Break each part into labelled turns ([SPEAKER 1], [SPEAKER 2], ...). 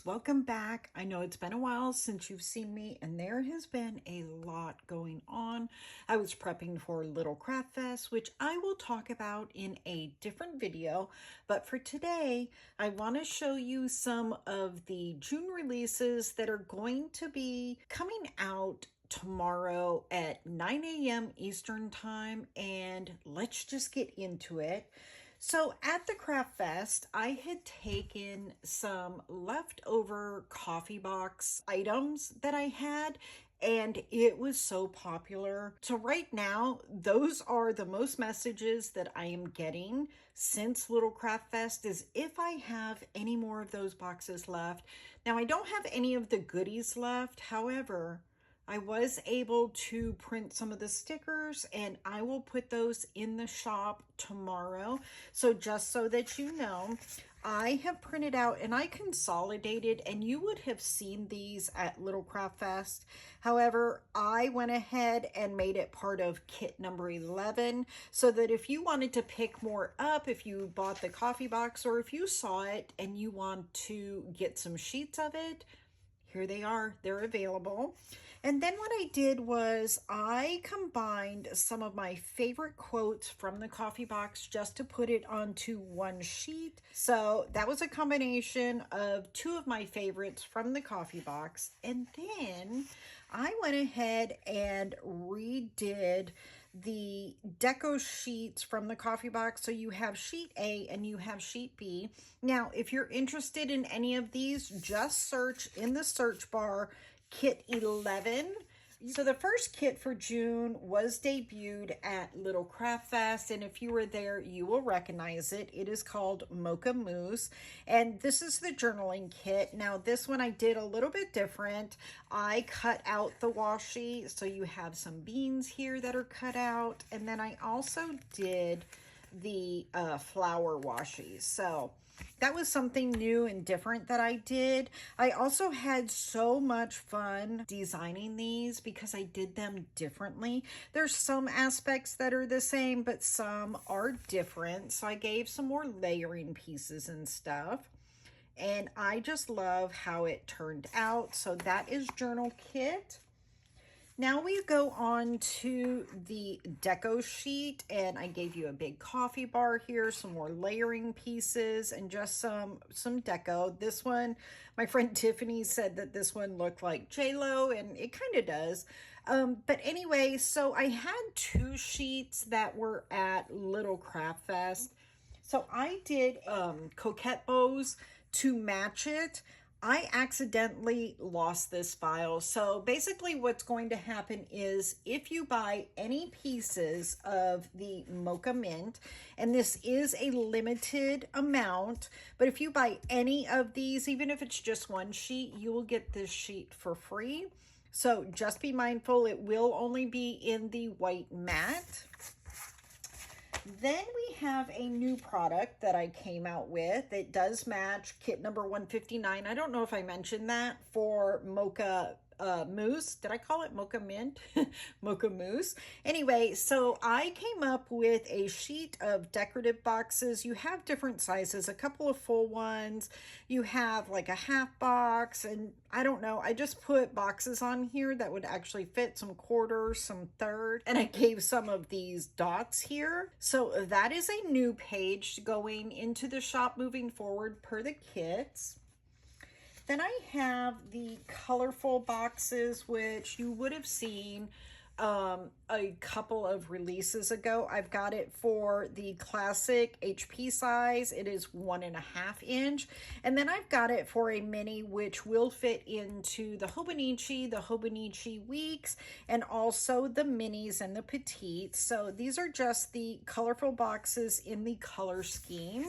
[SPEAKER 1] welcome back. I know it's been a while since you've seen me, and there has been a lot going on. I was prepping for Little Craft Fest, which I will talk about in a different video, but for today, I want to show you some of the June releases that are going to be coming out tomorrow at 9 a.m. Eastern Time, and let's just get into it. So at the Craft Fest, I had taken some leftover coffee box items that I had, and it was so popular. So right now, those are the most messages that I am getting since Little Craft Fest is if I have any more of those boxes left. Now, I don't have any of the goodies left. However, I was able to print some of the stickers, and I will put those in the shop tomorrow. So just so that you know, I have printed out and I consolidated, and you would have seen these at Little Craft Fest. However, I went ahead and made it part of kit number 11 so that if you wanted to pick more up, if you bought the coffee box, or if you saw it and you want to get some sheets of it, here they are, they're available. And then what I did was I combined some of my favorite quotes from the coffee box just to put it onto one sheet. So that was a combination of two of my favorites from the coffee box. And then I went ahead and redid the deco sheets from the coffee box. So you have sheet A and you have sheet B. Now, if you're interested in any of these, just search in the search bar kit 11. So the first kit for June was debuted at Little Craft Fest, and if you were there, you will recognize it. It is called Mocha Mousse, and this is the journaling kit. Now, this one I did a little bit different. I cut out the washi, so you have some beans here that are cut out, and then I also did the flower washi. So that was something new and different that I did. I also had so much fun designing these because I did them differently. There's some aspects that are the same, but some are different. So I gave some more layering pieces and stuff. And I just love how it turned out. So that is journal kit. Now we go on to the deco sheet, and I gave you a big coffee bar here, some more layering pieces, and just some deco. This one, my friend Tiffany said that this one looked like J-Lo, and it kind of does. But anyway, so I had two sheets that were at Little Craft Fest. So I did coquette bows to match it. I accidentally lost this file. So basically what's going to happen is if you buy any pieces of the Mocha Mint, and this is a limited amount, but if you buy any of these, even if it's just one sheet, you will get this sheet for free. So just be mindful, it will only be in the white matte. Then we have a new product that I came out with. It does match kit number 159. I don't know if I mentioned that for Mocha Mousse. Did I call it Mocha Mint? Mocha Mousse. Anyway, so I came up with a sheet of decorative boxes. You have different sizes, a couple of full ones. You have like a half box, and I don't know. I just put boxes on here that would actually fit, some quarters, some third, and I gave some of these dots here. So that is a new page going into the shop moving forward per the kits. Then I have the colorful boxes, which you would have seen a couple of releases ago. I've got it for the classic HP size. It is 1.5 inch. And then I've got it for a mini, which will fit into the Hobonichi Weeks, and also the minis and the petites. So these are just the colorful boxes in the color scheme.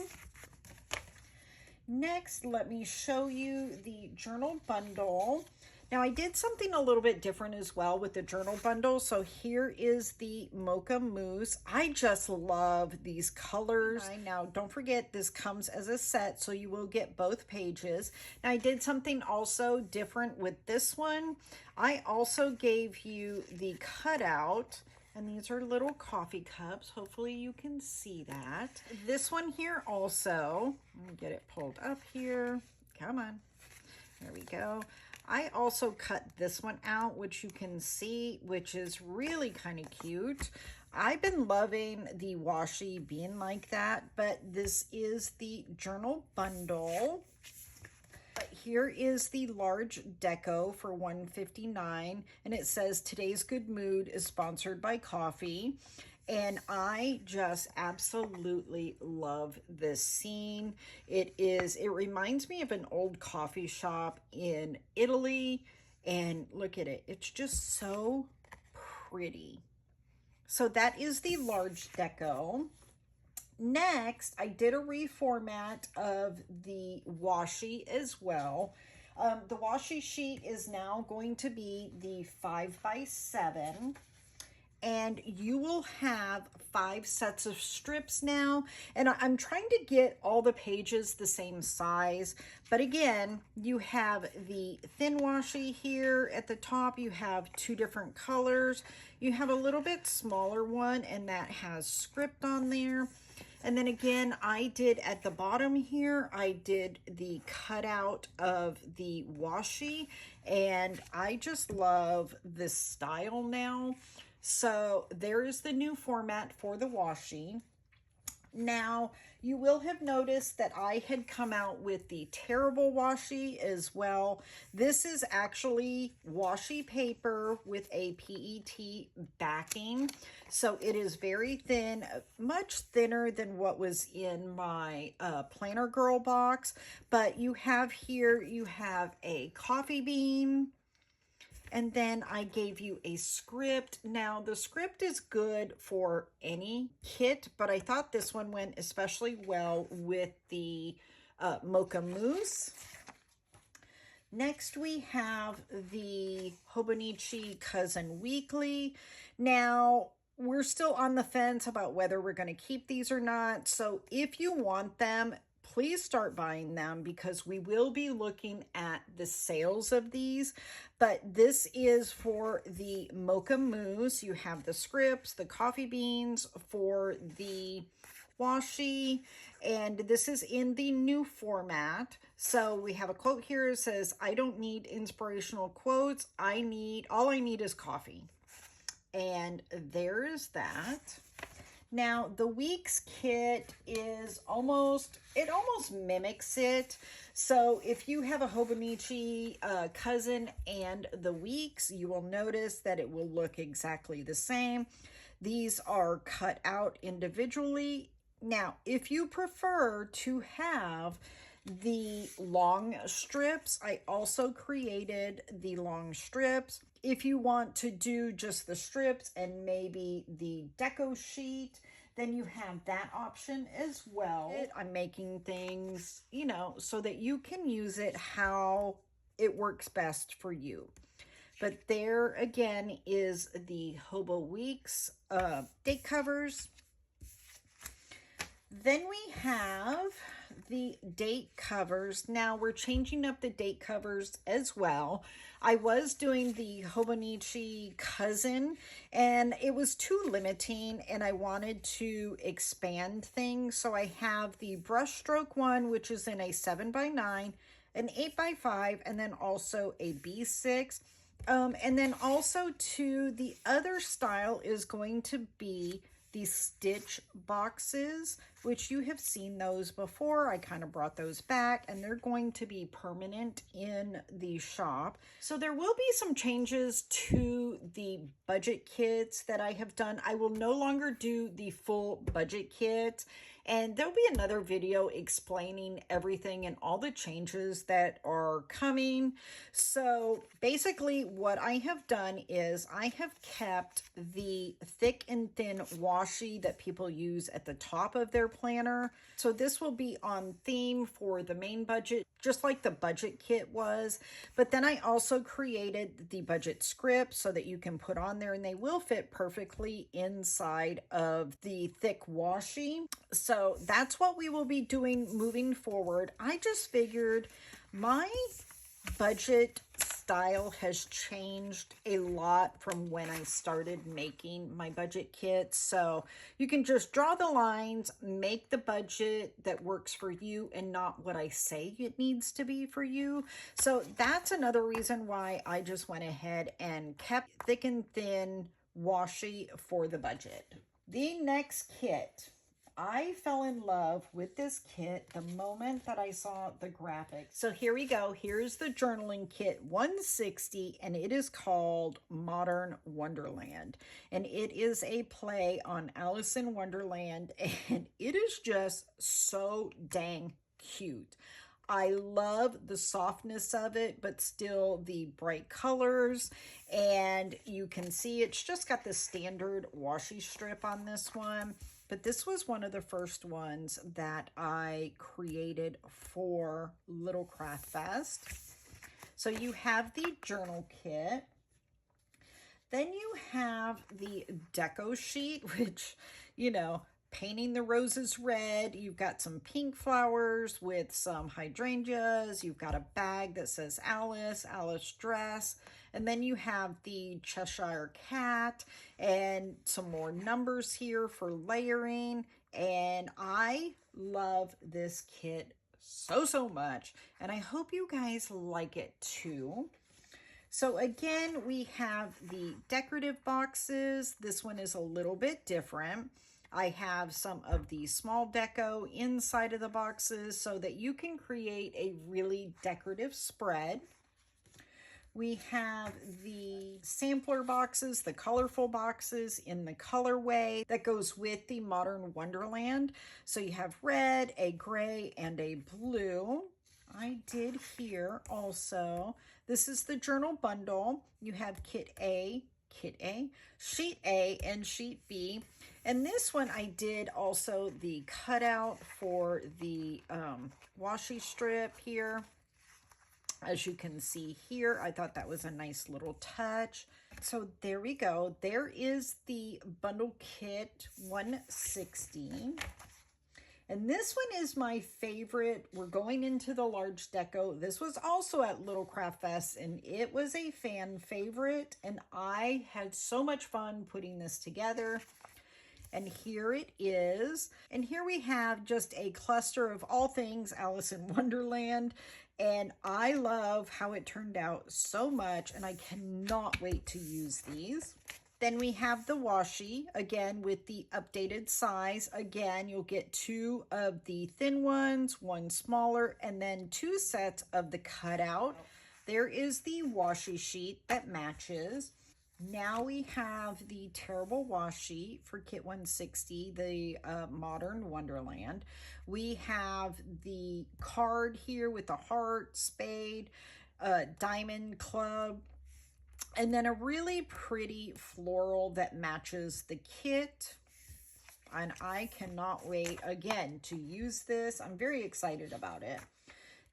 [SPEAKER 1] Next, let me show you the journal bundle. Now, I did something a little bit different as well with the journal bundle. So here is the Mocha Mousse. I just love these colors. Now, don't forget, this comes as a set, so you will get both pages. Now, I did something also different with this one. I also gave you the cutout, and these are little coffee cups. Hopefully you can see that. This one here also, let me get it pulled up here. Come on. There we go. I also cut this one out, which you can see, which is really kind of cute. I've been loving the washi being like that, but this is the journal bundle. Here is the large deco for $1.59, and it says today's good mood is sponsored by coffee. And I just absolutely love this scene. It reminds me of an old coffee shop in Italy, and look at it. It's just so pretty. So that is the large deco. Next, I did a reformat of the washi as well. The washi sheet is now going to be the 5x7. And you will have 5 sets of strips now. And I'm trying to get all the pages the same size. But again, you have the thin washi here at the top. You have 2 different colors. You have a little bit smaller one, and that has script on there. And then again, I did at the bottom here, I did the cutout of the washi, and I just love this style now. So there is the new format for the washi. Now, you will have noticed that I had come out with the terrible washi as well. This is actually washi paper with a PET backing. So it is very thin, much thinner than what was in my Planner Girl box. But you have here, you have a coffee bean. And then I gave you a script. Now, the script is good for any kit, but I thought this one went especially well with the Mocha Mousse. Next, we have the Hobonichi Cousin Weekly. Now, we're still on the fence about whether we're going to keep these or not. So if you want them, please start buying them, because we will be looking at the sales of these. But this is for the Mocha Mousse. You have the scripts, the coffee beans for the washi, and this is in the new format. So we have a quote here. It says, I don't need inspirational quotes. All I need is coffee. And there is that. Now, the Weeks kit is almost mimics it. So if you have a Hobonichi Cousin and the Weeks, you will notice that it will look exactly the same. These are cut out individually. Now, if you prefer to have the long strips, I also created the long strips. If you want to do just the strips and maybe the deco sheet, then you have that option as well. I'm making things, so that you can use it how it works best for you. But there again is the Hobo Weeks date covers. Then we have the date covers. Now we're changing up the date covers as well. I was doing the Hobonichi Cousin, and it was too limiting, and I wanted to expand things. So I have the brushstroke one, which is in a 7x9, an 8x5, and then also a B6. And then also too, the other style is going to be these stitch boxes, which you have seen those before. I kind of brought those back, and they're going to be permanent in the shop. So there will be some changes to the budget kits that I have done. I will no longer do the full budget kit, and there'll be another video explaining everything and all the changes that are coming. So basically what I have done is I have kept the thick and thin washi that people use at the top of their planner. So this will be on theme for the main budget, just like the budget kit was. But then I also created the budget script so that you can put on there, and they will fit perfectly inside of the thick washi. So that's what we will be doing moving forward. I just figured my budget style has changed a lot from when I started making my budget kits. So you can just draw the lines, make the budget that works for you and not what I say it needs to be for you. So that's another reason why I just went ahead and kept thick and thin washi for the budget. The next kit, I fell in love with this kit the moment that I saw the graphics. So here we go. Here's the journaling kit 160, and it is called Modern Wonderland. And it is a play on Alice in Wonderland, and it is just so dang cute. I love the softness of it, but still the bright colors. And you can see it's just got the standard washi strip on this one. But this was one of the first ones that I created for Little Craft Fest. So you have the journal kit. Then you have the deco sheet, which, you know, painting the roses red. You've got some pink flowers with some hydrangeas. You've got a bag that says Alice, Alice dress. And then you have the Cheshire Cat and some more numbers here for layering. And I love this kit so much. And I hope you guys like it too. So again, we have the decorative boxes. This one is a little bit different. I have some of the small deco inside of the boxes so that you can create a really decorative spread. We have the sampler boxes, the colorful boxes in the colorway that goes with the Modern Wonderland. So you have red, a gray, and a blue. I did here also. This is the journal bundle. You have Kit A, Sheet A, and Sheet B. And this one I did also the cutout for the washi strip here. As you can see here, I thought that was a nice little touch. So there we go. There is the bundle kit 160. And this one is my favorite. We're going into the large deco. This was also at Little Craft Fest, and it was a fan favorite. And I had so much fun putting this together. And here it is. And here we have just a cluster of all things Alice in Wonderland. And I love how it turned out so much, and I cannot wait to use these. Then we have the washi, again, with the updated size. Again, you'll get 2 of the thin ones, 1 smaller, and then 2 sets of the cutout. There is the washi sheet that matches. Now we have the terrible washi for Kit 160, the Modern Wonderland. We have the card here with the heart, spade, diamond club, and then a really pretty floral that matches the kit. And I cannot wait, again, to use this. I'm very excited about it.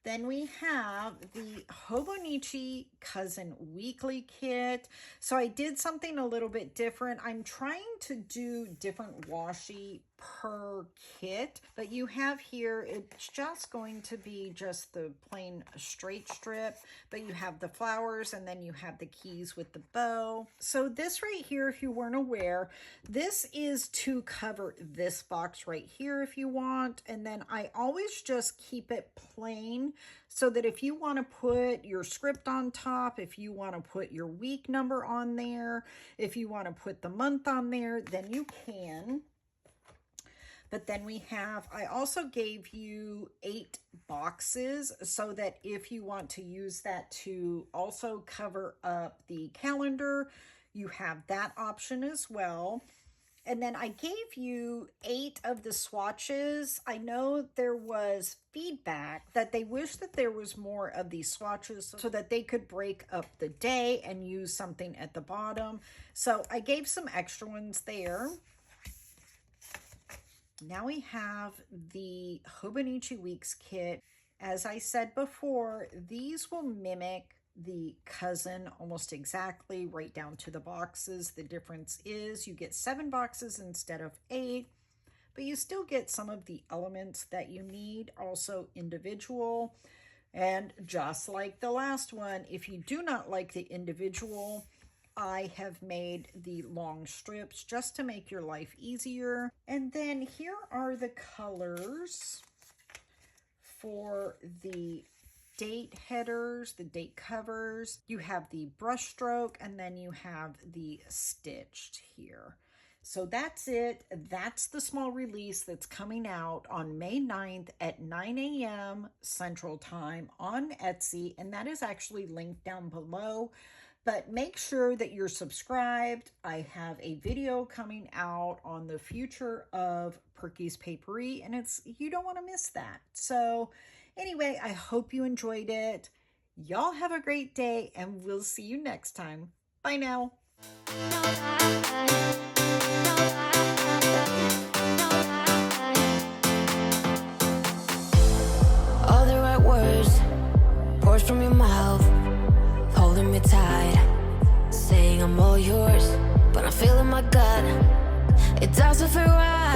[SPEAKER 1] Then we have the Hobonichi Cousin Weekly Kit. So I did something a little bit different. I'm trying to do different washi per kit, but you have here, it's just going to be just the plain straight strip, but you have the flowers and then you have the keys with the bow. So this right here, if you weren't aware, this is to cover this box right here if you want. And then I always just keep it plain so that if you want to put your script on top, if you want to put your week number on there, if you want to put the month on there, then you can. But then we have, I also gave you 8 boxes so that if you want to use that to also cover up the calendar, you have that option as well. And then I gave you 8 of the swatches. I know there was feedback that they wish that there was more of these swatches so that they could break up the day and use something at the bottom. So I gave some extra ones there. Now we have the Hobonichi Weeks kit. As I said before, these will mimic the cousin almost exactly, right down to the boxes. The difference is you get 7 boxes instead of 8, but you still get some of the elements that you need, also individual. And just like the last one, if you do not like the individual, I have made the long strips just to make your life easier. And then here are the colors for the date headers, the date covers. You have the brush stroke, and then you have the stitched here. So that's it. That's the small release that's coming out on May 9th at 9 a.m. Central Time on Etsy, and that is actually linked down below. But make sure that you're subscribed. I have a video coming out on the future of Perky's Papery, and you don't want to miss that. So anyway, I hope you enjoyed it. Y'all have a great day, and we'll see you next time. Bye now.
[SPEAKER 2] All the right words pours from your mouth, holding me tight, saying I'm all yours, but I'm feeling my gut. It doesn't feel right.